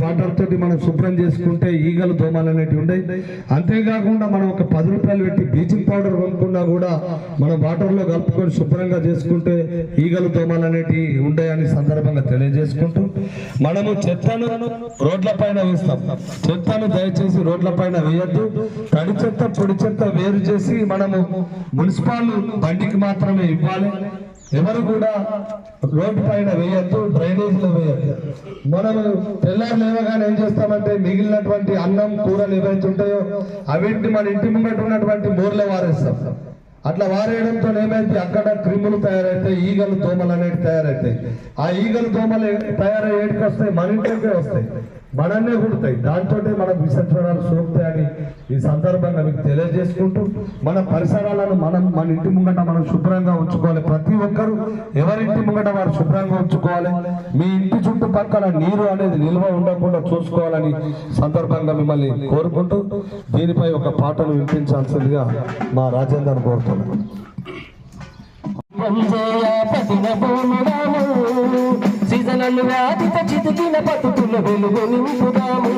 Water తోటి మనం శుభ్రం చేసుకుంటే ఈగలు దోమలు అనేటివి ఉంటాయి. అంతేకాకుండా మనం ఒక 10 రూపాయలు పెట్టి బ్లీచింగ్ పౌడర్ కొనుక్కున్నా కూడా మనం వాటర్లో కలుపుకొని శుభ్రంగా చేసుకుంటే ఈగలు దోమలు అనేటివి ఉంటాయని సందర్భంగా తెలియజేసుకుంటూ మనము చెత్తను రోడ్ల పైన వేస్తాం. చెత్తను దయచేసి రోడ్ల పైన వేయద్దు. తడి చెత్త పొడి చెత్త వేరు చేసి మనము మున్సిపల్ బండికి మాత్రమే ఇవ్వాలి. ఎవరు కూడా రోడ్డు పైన వేయద్దు, డ్రైనేజీలో వేయద్దు. మనము తెల్లారు లేవగానే ఏం చేస్తామంటే మిగిలినటువంటి అన్నం కూరలు ఏవైతే ఉంటాయో అవింటి మన ఇంటి ముంగట ఉన్నటువంటి మూరలో వారేస్తాం. అట్లా వారేయడంతో ఏమైతే అక్కడ క్రిములు తయారైతాయి, ఈగలు దోమలు అనేవి తయారైతాయి. ఆ ఈగలు దోమలు తయారయ్యి ఏడికి వస్తాయి, మన ఇంటికే వస్తాయి, మనన్నే కుడతాయి. దాంతో మనకు విసర్జనాలు సోకుతాయని ఈ సందర్భంగా మీకు తెలియజేసుకుంటూ మన పరిసరాలను మన ఇంటి ముంగట మనం శుభ్రంగా ఉంచుకోవాలి. ప్రతి ఒక్కరూ ఎవరింటి ముంగట వారు శుభ్రంగా ఉంచుకోవాలి. మీ ఇంటి చుట్టుపక్కల నీరు అనేది నిల్వ ఉండకుండా చూసుకోవాలని సందర్భంగా మిమ్మల్ని కోరుకుంటూ దీనిపై ఒక పాటను వినిపించాల్సిందిగా మా రాజేందర్ కోరుతున్నాను. సీజనల్ వ్యాధితో చితికిన బతుకుల వెలుగు నింపుదాము.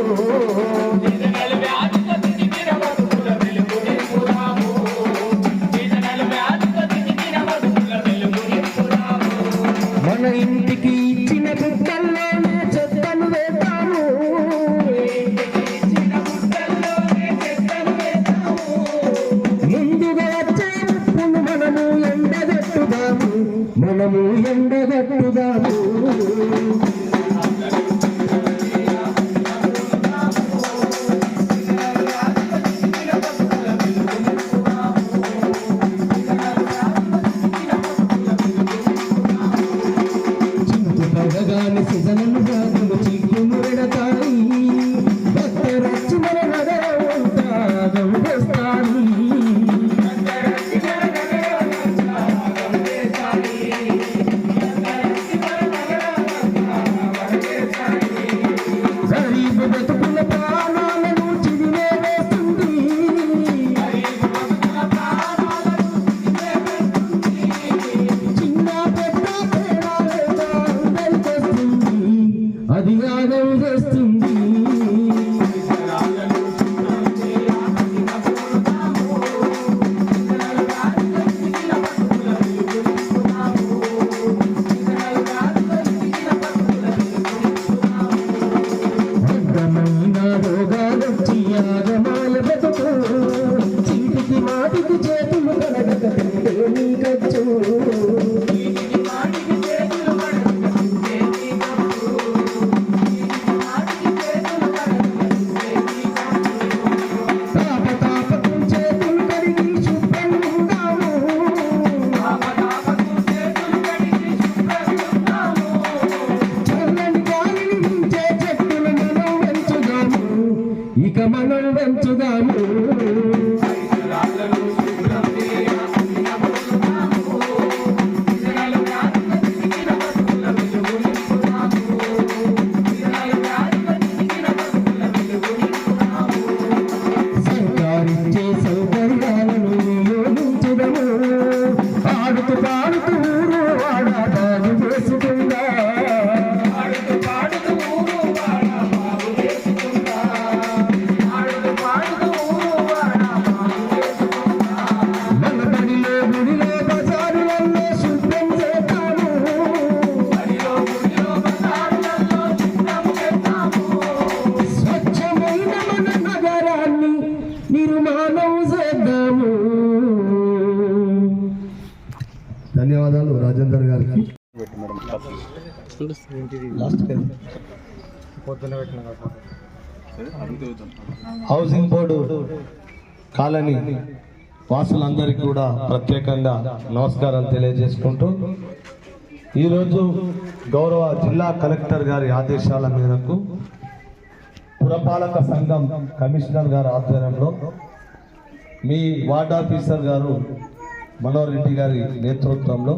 మన ఇంటికి ఇచ్చిన బుట్టల్లోనే చెత్తను వేద్దాము. ముందుగా వచ్చే ఉప్పును మనము ఎండగట్టుదాము. చింతగాని సిజనలు గాదులు చిక్కును వెడతాయి. భక్తరచ్చు మన నగరం వేస్తాను. అది ఆగం చేస్తుంది. అర్థమైన రోగాలొచ్చి ఆగమాల బతుకు. చీటికి మాటికి చేతులు కలగక తింటే నీకచ్చు. ఇక మనం పెంచుదాము. సర్కారిచ్చే సౌకర్యాలను వినియోగించుదాము. ఆడుతూ పాడుతూ ఊరు వాడాదాలు వేసుకుందా. ధన్యవాదాలు రాజేందర్ గారికి. హౌసింగ్ బోర్డు కాలనీ వాసులందరికీ కూడా ప్రత్యేకంగా నమస్కారాలు తెలియజేసుకుంటూ ఈరోజు గౌరవ జిల్లా కలెక్టర్ గారి ఆదేశాల మేరకు పురపాలక సంఘం కమిషనర్ గారి ఆధ్వర్యంలో మీ వార్డ్ ఆఫీసర్ గారు మనోహర్ రెడ్డి గారి నేతృత్వంలో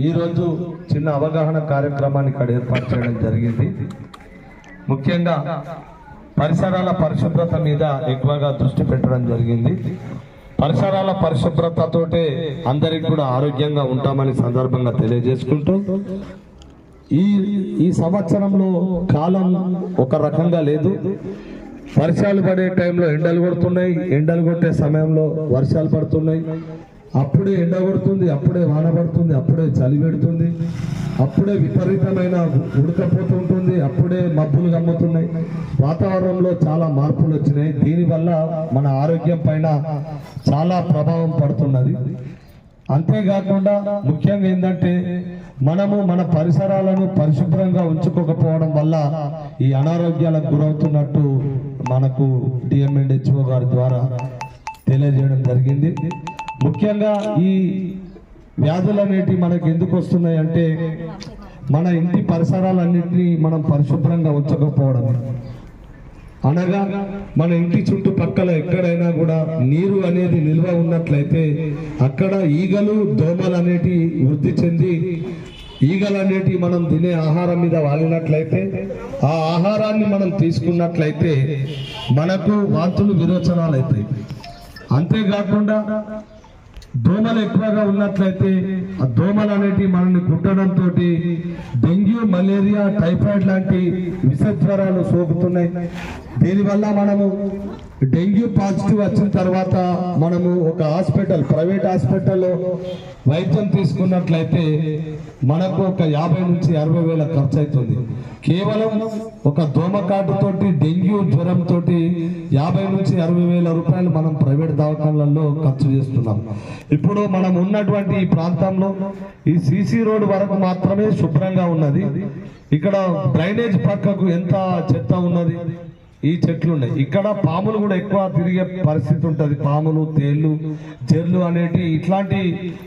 ఈరోజు చిన్న అవగాహన కార్యక్రమాన్ని ఇక్కడ ఏర్పాటు చేయడం జరిగింది. ముఖ్యంగా పరిసరాల పరిశుభ్రత మీద ఎక్కువగా దృష్టి పెట్టడం జరిగింది. పరిసరాల పరిశుభ్రతతోటే అందరికి కూడా ఆరోగ్యంగా ఉంటామని సందర్భంగా తెలియజేసుకుంటూ ఈ సంవత్సరంలో కాలం ఒక రకంగా లేదు. వర్షాలు పడే టైంలో ఎండలు కొడుతున్నాయి, ఎండలు కొట్టే సమయంలో వర్షాలు పడుతున్నాయి. అప్పుడే ఎండ కొడుతుంది, అప్పుడే వాన పడుతుంది, అప్పుడే చలి పెడుతుంది, అప్పుడే విపరీతమైన ఉడకపోతుంటుంది, అప్పుడే మబ్బులు గమ్ముతున్నాయి. వాతావరణంలో చాలా మార్పులు వచ్చినాయి. దీనివల్ల మన ఆరోగ్యం పైన చాలా ప్రభావం పడుతున్నది. అంతేకాకుండా ముఖ్యంగా ఏంటంటే మనము మన పరిసరాలను పరిశుభ్రంగా ఉంచుకోకపోవడం వల్ల ఈ అనారోగ్యాలకు గురవుతున్నట్టు మనకు డిఎంఎండ్హెచ్ఓ గారి ద్వారా తెలియజేయడం జరిగింది. ముఖ్యంగా ఈ వ్యాధులు అనేటివి మనకు ఎందుకు వస్తున్నాయి అంటే మన ఇంటి పరిసరాలన్నింటినీ మనం పరిశుభ్రంగా ఉంచకపోవడం. అనగా మన ఇంటి చుట్టుపక్కల ఎక్కడైనా కూడా నీరు అనేది నిల్వ ఉన్నట్లయితే అక్కడ ఈగలు దోమలు అనేటివి వృద్ధి చెంది ఈగలు అనేటివి మనం తినే ఆహారం మీద వాలినట్లయితే ఆ ఆహారాన్ని మనం తీసుకున్నట్లయితే మనకు వాంతులు విరోచనాలు అవుతాయి. అంతేకాకుండా దోమలు ఎక్కువగా ఉన్నట్లయితే ఆ దోమలు అనేటివి మనల్ని కుట్టడంతో డెంగ్యూ, మలేరియా, టైఫాయిడ్ లాంటి విష జ్వరాలు సోకుతున్నాయి. దీనివల్ల మనము డెంగ్యూ పాజిటివ్ వచ్చిన తర్వాత మనము ఒక హాస్పిటల్, ప్రైవేట్ హాస్పిటల్లో వైద్యం తీసుకున్నట్లయితే మనకు ఒక 50 నుంచి 60 వేల ఖర్చు అవుతుంది. కేవలం ఒక దోమకాటుతోటి డెంగ్యూ జ్వరంతో 50 నుంచి 60 వేల రూపాయలు మనం ప్రైవేట్ దవాఖానాలలో ఖర్చు చేస్తున్నాం. ఇప్పుడు మనం ఉన్నటువంటి ఈ ప్రాంతంలో ఈ సిసి రోడ్ వరకు మాత్రమే శుభ్రంగా ఉన్నది. ఇక్కడ డ్రైనేజ్ పక్కకు ఎంత చెత్త ఉన్నది, ఈ చెట్లు ఉన్నాయి. ఇక్కడ పాములు కూడా ఎక్కువ తిరిగే పరిస్థితి ఉంటుంది. పాములు, తేళ్లు, జెర్లు అనేటి ఇట్లాంటి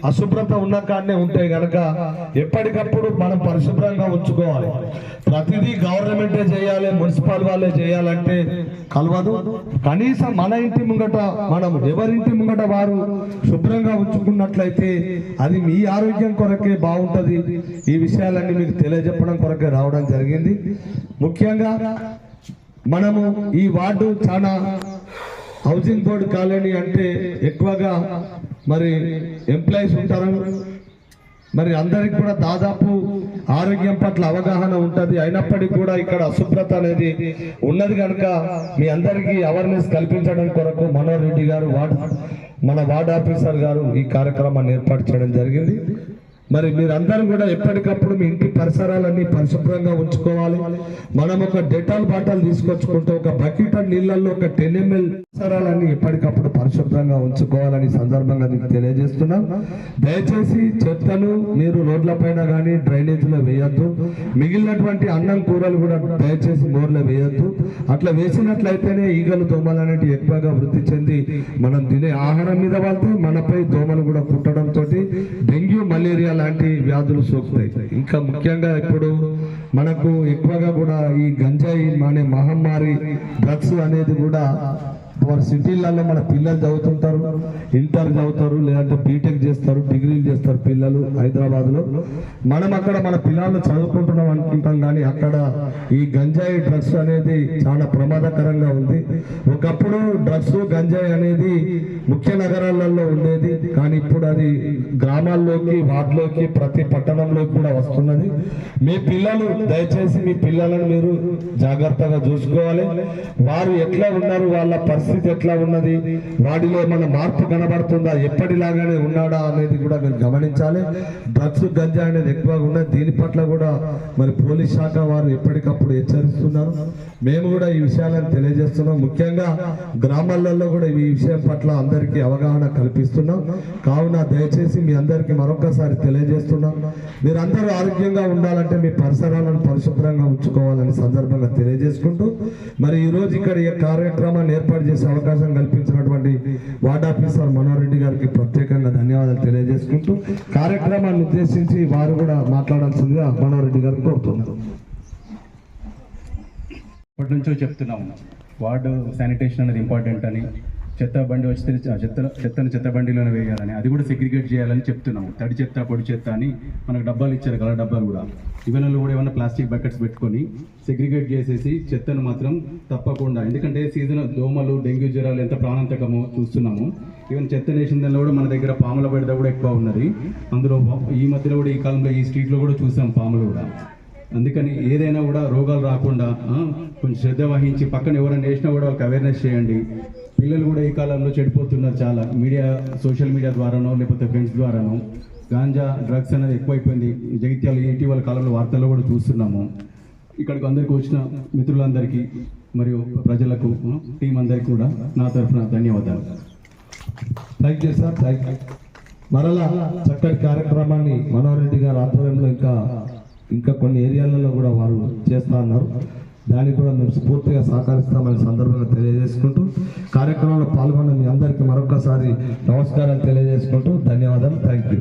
అశుభ్రత ఉన్న కాడనే ఉంటాయి కనుక ఎప్పటికప్పుడు మనం పరిశుభ్రంగా ఉంచుకోవాలి. ప్రతిదీ గవర్నమెంటే చేయాలి, మున్సిపల్ వాళ్ళే చేయాలంటే కలవదు. కనీసం మన ఇంటి ముంగట మనం ఎవరింటి ముంగట వారు శుభ్రంగా ఉంచుకున్నట్లయితే అది మీ ఆరోగ్యం కొరకే బాగుంటది. ఈ విషయాలన్నీ మీకు తెలియజెప్పడం కొరకే రావడం జరిగింది. ముఖ్యంగా మనము ఈ వార్డు చాలా హౌసింగ్ బోర్డు కాలనీ అంటే ఎక్కువగా మరి ఎంప్లాయీస్ ఉంటారు. మరి అందరికి కూడా దాదాపు ఆరోగ్యం పట్ల అవగాహన ఉంటుంది. అయినప్పటికీ కూడా ఇక్కడ అశుభ్రత అనేది ఉన్నది కనుక మీ అందరికీ అవేర్నెస్ కల్పించడం కొరకు మనోహర్ రెడ్డి గారు మన వార్డ్ ఆఫీసర్ గారు ఈ కార్యక్రమాన్ని ఏర్పాటు చేయడం జరిగింది. మరి మీరందరూ కూడా ఎప్పటికప్పుడు మీ ఇంటి పరిసరాలన్నీ పరిశుభ్రంగా ఉంచుకోవాలి. మనం ఒక డెటాల్ బాటల్ తీసుకొచ్చుకుంటే ఒక బకెట్ నీళ్ళల్లో ఒక 10 ml పరిసరాలన్నీ ఎప్పటికప్పుడు పరిశుభ్రంగా ఉంచుకోవాలని సందర్భంగా మీకు తెలియజేస్తున్నాం. దయచేసి చెత్తను మీరు రోడ్ల పైన కానీ డ్రైనేజీలో వేయద్దు. మిగిలినటువంటి అన్నం కూరలు కూడా దయచేసి మోర్లో వేయద్దు. అట్లా వేసినట్లయితేనే ఈగలు, దోమలు అనేవి ఎక్కువగా వృద్ధి చెంది మనం తినే ఆహారం మీద వాళ్తే మనపై దోమలు కూడా కుట్టడంతో డెంగ్యూ, మలేరియా లాంటి వ్యాధులు సోకుతాయి. ఇంకా ముఖ్యంగా ఇప్పుడు మనకు ఎక్కువగా కూడా ఈ గంజాయి అనే మహమ్మారి, డ్రగ్స్ అనేది కూడా వారి సిటీలలో మన పిల్లలు చదువుతుంటారు, ఇంటర్ చదువుతారు, లేదంటే బీటెక్ చేస్తారు, డిగ్రీలు చేస్తారు పిల్లలు హైదరాబాద్లో. మనం అక్కడ మన పిల్లలు చదువుకుంటున్నాం అనుకుంటాం, కానీ అక్కడ ఈ గంజాయి, డ్రగ్స్ అనేది చాలా ప్రమాదకరంగా ఉంది. ఒకప్పుడు డ్రగ్స్, గంజాయి అనేది ముఖ్య నగరాలలో ఉండేది, కానీ ఇప్పుడు అది గ్రామాల్లోకి, వార్డులోకి, ప్రతి పట్టణంలోకి కూడా వస్తున్నది. మీ పిల్లలు దయచేసి మీ పిల్లలను మీరు జాగ్రత్తగా చూసుకోవాలి. వారు ఎట్లా ఉన్నారు, వాళ్ళ పరిస్థితి ఎట్లా ఉన్నది, వాడిలో మన మార్పు కనబడుతుందా, ఎప్పటిలాగానే ఉన్నాడా అనేది కూడా మీరు గమనించాలి. డ్రగ్స్, గంజా అనేది ఎక్కువగా ఉన్నది. దీని పట్ల కూడా మరి పోలీస్ శాఖ వారు ఎప్పటికప్పుడు హెచ్చరిస్తున్నారు. మేము కూడా ఈ విషయాలను తెలియజేస్తున్నాం. ముఖ్యంగా గ్రామాలలో కూడా ఈ విషయం పట్ల అందరికీ అవగాహన కల్పిస్తున్నాం. కావున దయచేసి మీ అందరికీ మరొకసారి తెలియజేస్తున్నాం, మీరందరూ ఆరోగ్యంగా ఉండాలంటే మీ పరిసరాలను పరిశుభ్రంగా ఉంచుకోవాలని సందర్భంగా తెలియజేసుకుంటూ మరి ఈ రోజు ఇక్కడ ఈ కార్యక్రమాన్ని ఏర్పాటు చేసే అవకాశం కల్పించినటువంటి వార్డ్ ఆఫీసర్ మనోహర్ రెడ్డి గారికి ప్రత్యేకంగా ధన్యవాదాలు తెలియజేసుకుంటూ కార్యక్రమాన్ని ఉద్దేశించి వారు కూడా మాట్లాడాల్సిందిగా మనోహర్ రెడ్డి గారిని కోరుతున్నారు. ఇప్పటి నుంచో చెప్తున్నాము, వార్డు శానిటేషన్ అనేది ఇంపార్టెంట్ అని, చెత్త బండి వస్తే చెత్తను చెత్త బండిలోనే వేయాలని, అది కూడా సెగ్రిగేట్ చేయాలని చెప్తున్నాము. తడి చెత్త, పొడి చెత్త అని మనకు డబ్బాలు ఇచ్చారు, కలర్ డబ్బాలు కూడా. ఇవన్నీ కూడా ఏమైనా ప్లాస్టిక్ బకెట్స్ పెట్టుకొని సెగ్రిగేట్ చేసేసి చెత్తను మాత్రం తప్పకుండా, ఎందుకంటే సీజన్ దోమలు, డెంగ్యూ జ్వరాలు ఎంత ప్రాణాంతకమో చూస్తున్నాము. ఈవెన్ చెత్త నేసిన దానిలో కూడా మన దగ్గర పాముల బెడద కూడా ఎక్కువ ఉన్నది. అందులో ఈ మధ్యలో కూడా ఈ కాలంలో ఈ స్ట్రీట్లో కూడా చూసాం పాములు కూడా. అందుకని ఏదైనా కూడా రోగాలు రాకుండా కొంచెం శ్రద్ధ వహించి పక్కన ఎవరైనా వేసినా కూడా వాళ్ళకి అవేర్నెస్ చేయండి. పిల్లలు కూడా ఈ కాలంలో చెడిపోతున్నారు చాలా, సోషల్ మీడియా ద్వారానో లేకపోతే ఫ్రెండ్స్ ద్వారానో. గాంజా డ్రగ్స్ అనేది ఎక్కువైపోయింది. జగిత్యాల ఇటీవల కాలంలో వార్తల్లో కూడా చూస్తున్నాము. ఇక్కడికి అందరికీ వచ్చిన మిత్రులందరికీ మరియు ప్రజలకు, టీం అందరికీ కూడా నా తరఫున ధన్యవాదాలు. Thank you sir, thank you. మరలా చక్కటి కార్యక్రమాన్ని మనోహర్ రెడ్డి గారి ఆధ్వర్యంలో ఇంకా కొన్ని ఏరియాలలో కూడా వారు చేస్తా ఉన్నారు. దానికి కూడా మేము స్ఫూర్తిగా సహకరిస్తామని సందర్భంగా తెలియజేసుకుంటూ కార్యక్రమంలో పాల్గొన్న మీ అందరికీ మరొకసారి నమస్కారాలు తెలియజేసుకుంటూ ధన్యవాదాలు. Thank you.